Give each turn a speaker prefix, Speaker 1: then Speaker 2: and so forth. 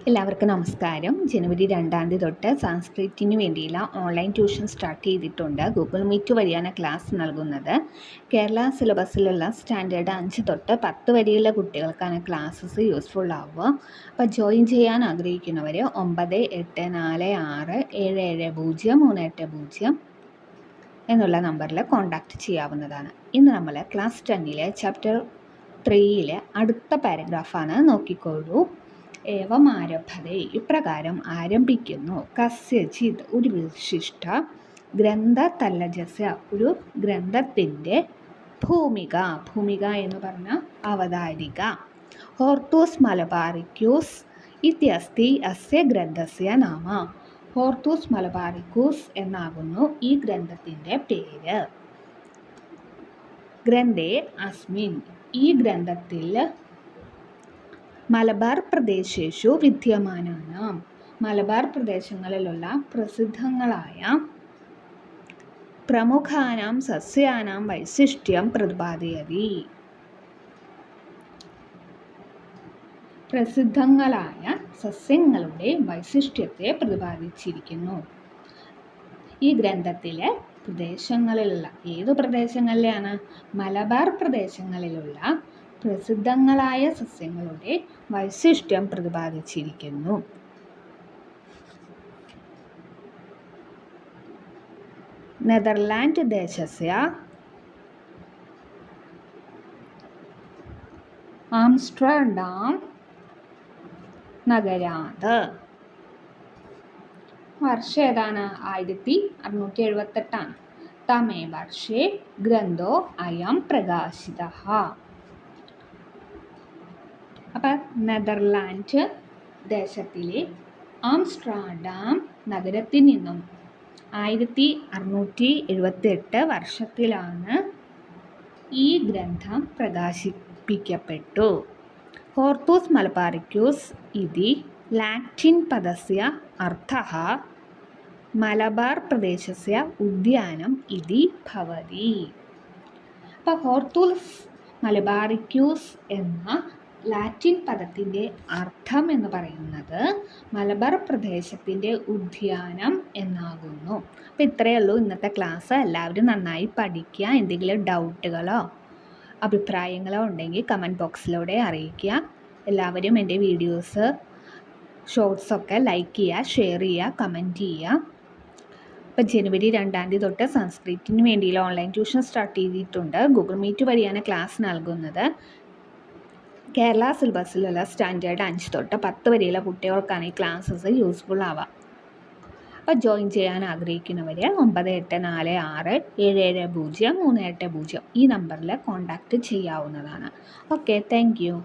Speaker 1: എല്ലാവർക്കും നമസ്കാരം. ജനുവരി 2 തൊട്ട് സംസ്കൃതത്തിന് വേണ്ടിയുള്ള ഓൺലൈൻ ട്യൂഷൻ സ്റ്റാർട്ട് ചെയ്തിട്ടുണ്ട്. ഗൂഗിൾ മീറ്റ് വഴിയാണ് ക്ലാസ് നൽകുന്നത്. കേരള സിലബസിലുള്ള സ്റ്റാൻഡേർഡ് 5 തൊട്ട് 10 വരെയുള്ള കുട്ടികൾക്കാണ് ക്ലാസ്സസ് യൂസ്ഫുൾ ആവുക. അപ്പോൾ ജോയിൻ ചെയ്യാൻ ആഗ്രഹിക്കുന്നവർ 9846770380 എന്നുള്ള നമ്പറിൽ കോൺടാക്റ്റ് ചെയ്യാവുന്നതാണ്. ഇന്ന് നമ്മൾ ക്ലാസ് 10 ചാപ്റ്റർ 3 അടുത്ത പാരഗ്രാഫാണ്. നോക്കിക്കോളൂ. ഏവം ആരംഭത്തെ, ഇപ്രകാരം ആരംഭിക്കുന്നു. കസ്യചിത്, ഒരു വിശിഷ്ട ഗ്രന്ഥതല്ലജസ്യ, ഒരു ഗ്രന്ഥത്തിൻ്റെ ഭൂമിക. ഭൂമിക എന്ന് പറഞ്ഞാൽ അവതാരിക. ഹോർത്തൂസ് മലബാറിക്യൂസ് ഇത്യസ്തി അസ്യ ഗ്രന്ഥസ്യ നാമ. ഹോർത്തൂസ് മലബാറിക്യൂസ് എന്നാകുന്നു ഈ ഗ്രന്ഥത്തിൻ്റെ പേര്. ഗ്രന്ഥേ അസ്മിൻ, ഈ ഗ്രന്ഥത്തിൽ മലബാർ പ്രദേശേഷു വിദ്യമാനാനാം, മലബാർ പ്രദേശങ്ങളിലുള്ള പ്രസിദ്ധങ്ങളായ പ്രമുഖാനാം സസ്യാനാം വൈശിഷ്ട്യം പ്രതിപാദയതി. പ്രസിദ്ധങ്ങളായ സസ്യങ്ങളുടെ വൈശിഷ്ട്യത്തെ പ്രതിപാദിച്ചിരിക്കുന്നു. ഈ ഗ്രന്ഥത്തിലെ പ്രദേശങ്ങളിലുള്ള, ഏതു പ്രദേശങ്ങളിലാണ്? മലബാർ പ്രദേശങ്ങളിലുള്ള പ്രസിദ്ധങ്ങളായ സസ്യങ്ങളുടെ വൈശിഷ്ട്യം പ്രതിപാദിച്ചിരിക്കുന്നു. Netherland ദേശസ്യ Amsterdam നഗരാത്. വർഷം ഏതാണ്? 1678. തമേ വർഷേ ഗ്രന്ഥോ അയം പ്രകാശിതഃ. അപ്പം നെതർലാൻഡ് ദേശത്തിലെ ആംസ്റ്റർഡാം നഗരത്തിൽ നിന്നും 1678 വർഷത്തിലാണ് ഈ ഗ്രന്ഥം പ്രകാശിപ്പിക്കപ്പെട്ടു. ഹോർത്തൂസ് മലബാറിക്യൂസ് ഇതി ലാറ്റിൻ പദസ്യ അർത്ഥഃ മലബാർ പ്രദേശസ്യ ഉദ്യാനം ഇതി ഭവതി. അപ്പോൾ ഹോർത്തൂസ് മലബാറിക്യൂസ് എന്ന ലാറ്റിൻ പദത്തിൻ്റെ അർത്ഥം എന്ന് പറയുന്നത് മലബാർ പ്രദേശത്തിൻ്റെ ഉദ്യാനം എന്നാകുന്നു. അപ്പോൾ ഇത്രയേ ഉള്ളൂ ഇന്നത്തെ ക്ലാസ്. എല്ലാവരും നന്നായി പഠിക്കുക. എന്തെങ്കിലും ഡൗട്ടുകളോ അഭിപ്രായങ്ങളോ ഉണ്ടെങ്കിൽ കമൻറ്റ് ബോക്സിലൂടെ അറിയിക്കുക. എല്ലാവരും എൻ്റെ വീഡിയോസ്, ഷോർട്സൊക്കെ ലൈക്ക് ചെയ്യുക, ഷെയർ ചെയ്യുക, കമൻറ്റ് ചെയ്യുക. ഇപ്പോൾ ജനുവരി 2 തൊട്ട് സംസ്കൃതത്തിന് വേണ്ടിയുള്ള ഓൺലൈൻ ട്യൂഷൻ സ്റ്റാർട്ട് ചെയ്തിട്ടുണ്ട്. ഗൂഗിൾ മീറ്റ് വഴിയാണ് ക്ലാസ് നൽകുന്നത്. കേരള സിലബസിലുള്ള സ്റ്റാൻഡേർഡ് 5 തൊട്ട് 10 വരെയുള്ള കുട്ടികൾക്കാണ് ഈ ക്ലാസ്സസ് യൂസ്ഫുൾ ആവുക. അപ്പോൾ ജോയിൻ ചെയ്യാൻ ആഗ്രഹിക്കുന്നവർ 9846770380 ഈ നമ്പറിൽ കോൺടാക്റ്റ് ചെയ്യാവുന്നതാണ്. Okay, thank you.